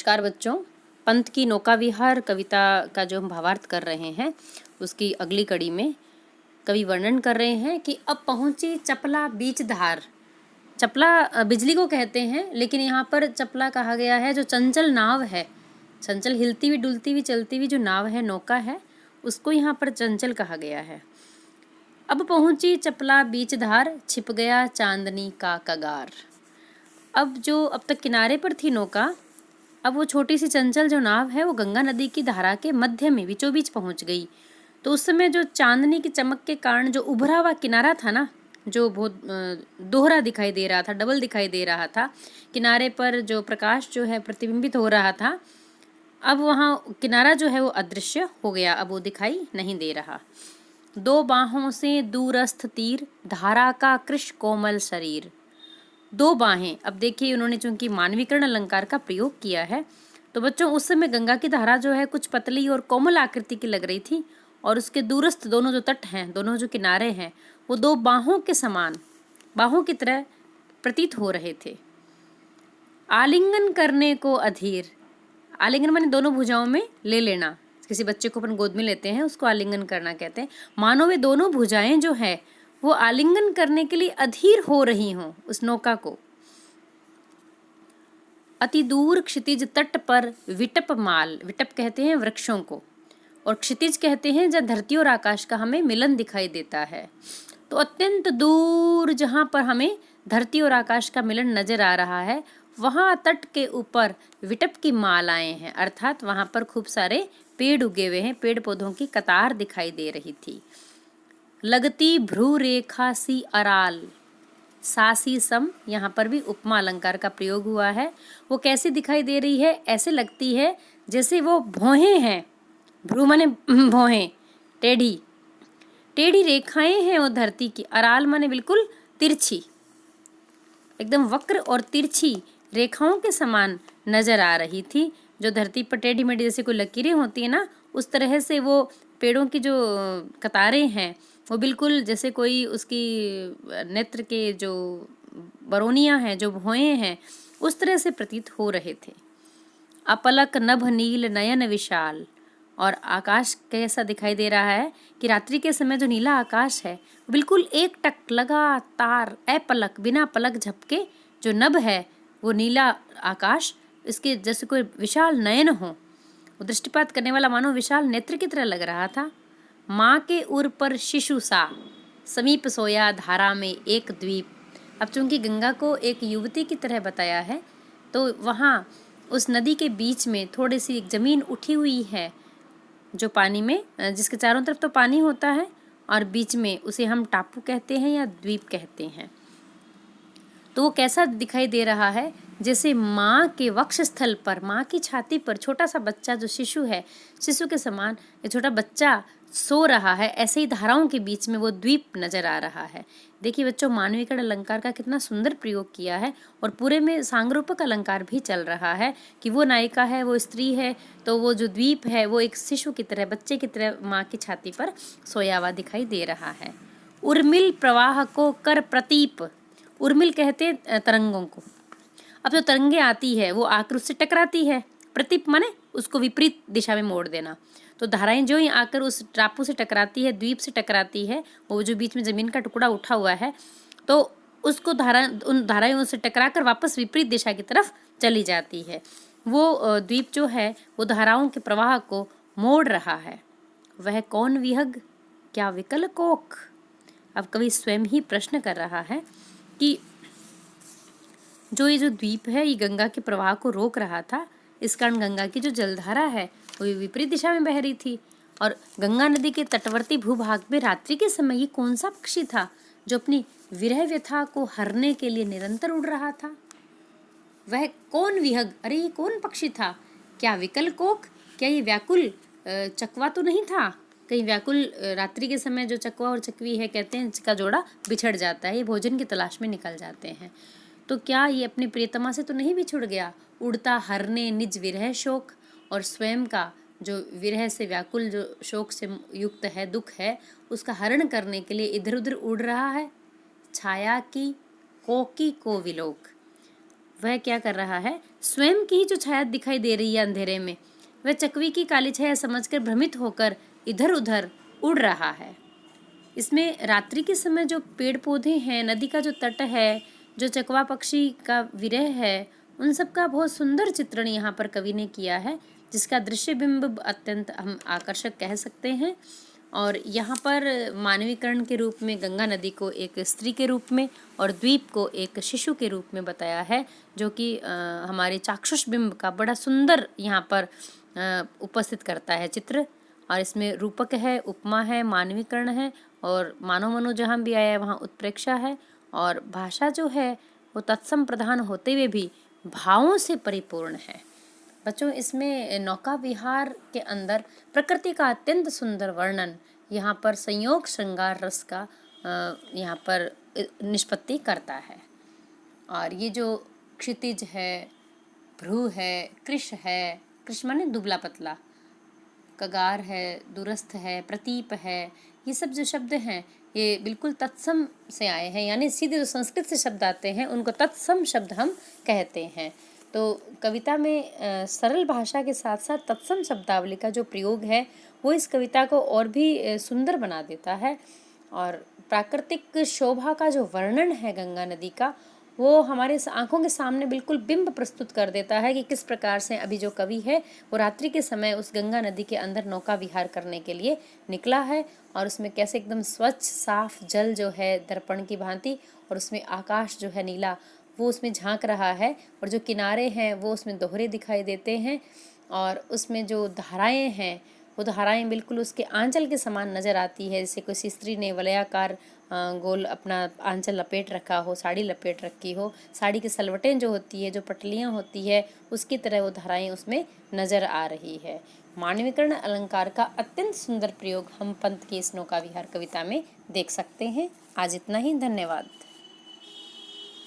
नमस्कार बच्चों। पंत की नौका विहार कविता का जो हम भावार्थ कर रहे हैं उसकी अगली कड़ी में कवि वर्णन कर रहे हैं कि अब पहुंची चपला बीच धार। चपला बिजली को कहते हैं, लेकिन यहाँ पर चपला कहा गया है जो चंचल नाव है, चंचल हिलती हुई डुलती हुई चलती हुई जो नाव है, नौका है, उसको यहाँ पर चंचल कहा गया है। अब पहुंची चपला बीच धार, छिप गया चांदनी का कगार। अब तक किनारे पर थी नौका, अब वो छोटी सी चंचल जो नाव है वो गंगा नदी की धारा के मध्य में बीचों बीच पहुंच गई। तो उस समय जो चांदनी की चमक के कारण जो उभरा हुआ किनारा था ना, जो बहुत दोहरा दिखाई दे रहा था, डबल दिखाई दे रहा था, किनारे पर जो प्रकाश जो है प्रतिबिंबित हो रहा था, अब वहाँ किनारा जो है वो अदृश्य हो गया, अब वो दिखाई नहीं दे रहा। दो बाहों से दूरस्थ तीर, धारा का कृश कोमल शरीर। दो बाहें, अब देखिए उन्होंने चूंकि मानवीकरण अलंकार का प्रयोग किया है, तो बच्चों उस समय गंगा की धारा जो है कुछ पतली और कोमल आकृति की लग रही थी, और उसके दूरस्थ दोनों जो तट हैं, दोनों जो किनारे हैं, वो दो बाहों के समान, बाहों की तरह प्रतीत हो रहे थे। आलिंगन करने को अधीर, आलिंगन माने दोनों भुजाओं में ले लेना, किसी बच्चे को अपन गोद में लेते हैं उसको आलिंगन करना कहते हैं। मानो वे दोनों भुजाएं जो है वो आलिंगन करने के लिए अधीर हो रही हों उस नौका को। अति दूर क्षितिज तट पर विटप माल, विटप कहते हैं वृक्षों को, और क्षितिज कहते हैं जहाँ धरती और आकाश का हमें मिलन दिखाई देता है। तो अत्यंत दूर जहाँ पर हमें धरती और आकाश का मिलन नजर आ रहा है, वहाँ तट के ऊपर विटप की मालाएं हैं, अर्थात वहाँ पर खूब सारे पेड़ उगे हुए हैं, पेड़ पौधों की कतार दिखाई दे रही थी। लगती भ्रू रेखा सी अराल, सासी सम, यहाँ पर भी उपमा अलंकार का प्रयोग हुआ है। वो कैसी दिखाई दे रही है? ऐसे लगती है जैसे वो भौहें हैं, भ्रू माने भौहें, टेढ़ी टेढ़ी रेखाएं हैं वो धरती की। अराल माने बिल्कुल तिरछी, एकदम वक्र और तिरछी रेखाओं के समान नजर आ रही थी। जो धरती पर टेढ़ी मेढ़ी जैसे कोई लकीरें होती है ना, उस तरह से वो पेड़ों की जो कतारें हैं वो बिल्कुल जैसे कोई उसकी नेत्र के जो बरौनियां हैं, जो भौएं हैं, उस तरह से प्रतीत हो रहे थे। अपलक नभ नील नयन विशाल, और आकाश कैसा दिखाई दे रहा है कि रात्रि के समय जो नीला आकाश है बिल्कुल एक टक लगातार अपलक बिना पलक झपके जो नभ है वो नीला आकाश, इसके जैसे कोई विशाल नयन हो, वो दृष्टिपात करने वाला मानो विशाल नेत्र की तरह लग रहा था। माँ के उर पर शिशु सा, समीप सोया धारा में एक द्वीप। अब चूंकि गंगा को एक युवती की तरह बताया है, तो वहाँ उस नदी के बीच में थोड़ी सी एक जमीन उठी हुई है जो पानी में, जिसके चारों तरफ तो पानी होता है और बीच में, उसे हम टापू कहते हैं या द्वीप कहते हैं। तो वो कैसा दिखाई दे रहा है? जैसे माँ के वक्ष स्थल पर, माँ की छाती पर छोटा सा बच्चा जो शिशु है, शिशु के समान ये छोटा बच्चा सो रहा है, ऐसे ही धाराओं के बीच में वो द्वीप नजर आ रहा है। देखिए बच्चों, मानवीकरण अलंकार का कितना सुंदर प्रयोग किया है, और पूरे में सांगरूपक अलंकार भी चल रहा है कि वो नायिका है, वो स्त्री है, तो वो जो द्वीप है वो एक शिशु की तरह, बच्चे की तरह माँ की छाती पर सोया हुआ दिखाई दे रहा है। उर्मिल प्रवाह को कर प्रतीप, उर्मिल कहते तरंगों को। अब जो तरंगे आती है वो आकर उससे टकराती है, प्रतीप माने उसको विपरीत दिशा में मोड़ देना। तो धाराएं जो ही आकर उस टापू से टकराती है, द्वीप से टकराती है, वो जो बीच में जमीन का टुकड़ा उठा हुआ है, तो उसको उन धाराएं उससे टकराकर वापस विपरीत दिशा की तरफ चली जाती है। वो द्वीप जो है वो धाराओं के प्रवाह को मोड़ रहा है। वह कौन विहग क्या विकल कोक। अब कवि स्वयं ही प्रश्न कर रहा है कि ये जो द्वीप है ये गंगा के प्रवाह को रोक रहा था, इस कारण गंगा की जो जलधारा है वो विपरीत दिशा में बह रही थी, और गंगा नदी के तटवर्ती भूभाग में रात्रि के समय ये कौन सा पक्षी था जो अपनी विरह व्यथा को हरने के लिए निरंतर उड़ रहा था? वह कौन विहग, अरे ये कौन पक्षी था? क्या विकल कोक, क्या ये व्याकुल चकवा तो नहीं था? कहीं व्याकुल रात्रि के समय जो चकवा और चकवी है, कहते हैं इसका जोड़ा बिछड़ जाता है, ये भोजन की तलाश में निकल जाते हैं, तो क्या ये अपनी प्रियतमा से तो नहीं बिछुड़ गया? उड़ता हरने निज विरह शोक, और स्वयं का जो विरह से व्याकुल जो शोक से युक्त है, दुख है, उसका हरण करने के लिए इधर उधर उड़ रहा है। छाया की कोकी को विलोक, वह क्या कर रहा है, स्वयं की ही जो छाया दिखाई दे रही है अंधेरे में, वह चकवी की काली छाया समझकर भ्रमित होकर इधर उधर उड़ रहा है। इसमें रात्रि के समय जो पेड़ पौधे हैं, नदी का जो तट है, जो चकवा पक्षी का विरह है, उन सब का बहुत सुंदर चित्रण यहाँ पर कवि ने किया है, जिसका दृश्य बिंब अत्यंत हम आकर्षक कह सकते हैं। और यहाँ पर मानवीकरण के रूप में गंगा नदी को एक स्त्री के रूप में और द्वीप को एक शिशु के रूप में बताया है, जो कि हमारे चाक्षुष बिंब का बड़ा सुंदर यहाँ पर उपस्थित करता है चित्र। और इसमें रूपक है, उपमा है, मानवीकरण है और मानव मनो जहाँ भी आया है वहाँ उत्प्रेक्षा है। और भाषा जो है वो तत्सम प्रधान होते हुए भी भावों से परिपूर्ण है। बच्चों, इसमें नौका विहार के अंदर प्रकृति का अत्यंत सुंदर वर्णन यहाँ पर संयोग श्रृंगार रस का यहाँ पर निष्पत्ति करता है। और ये जो क्षितिज है, भ्रू है, कृश है, कृश माने दुबला पतला, कगार है, दूरस्थ है, प्रतीप है, ये सब जो शब्द हैं ये बिल्कुल तत्सम से आए हैं, यानी सीधे जो संस्कृत से शब्द आते हैं उनको तत्सम शब्द हम कहते हैं। तो कविता में सरल भाषा के साथ साथ तत्सम शब्दावली का जो प्रयोग है वो इस कविता को और भी सुंदर बना देता है। और प्राकृतिक शोभा का जो वर्णन है गंगा नदी का, वो हमारे आंखों के सामने बिल्कुल बिंब प्रस्तुत कर देता है कि किस प्रकार से अभी जो कवि है वो रात्रि के समय उस गंगा नदी के अंदर नौका विहार करने के लिए निकला है, और उसमें कैसे एकदम स्वच्छ साफ जल जो है दर्पण की भांति, और उसमें आकाश जो है नीला वो उसमें झांक रहा है, और जो किनारे हैं वो उसमें दोहरे दिखाई देते हैं, और उसमें जो धाराएं हैं वो धाराएं बिल्कुल उसके आंचल के समान नज़र आती है, जैसे किसी स्त्री ने वलयाकार गोल अपना आंचल लपेट रखा हो, साड़ी लपेट रखी हो, साड़ी की सलवटें जो होती है, जो पटलियाँ होती है, उसकी तरह वो धाराएं उसमें नज़र आ रही है। मानवीकरण अलंकार का अत्यंत सुंदर प्रयोग हम पंत की इस नौका विहार कविता में देख सकते हैं। आज इतना ही, धन्यवाद।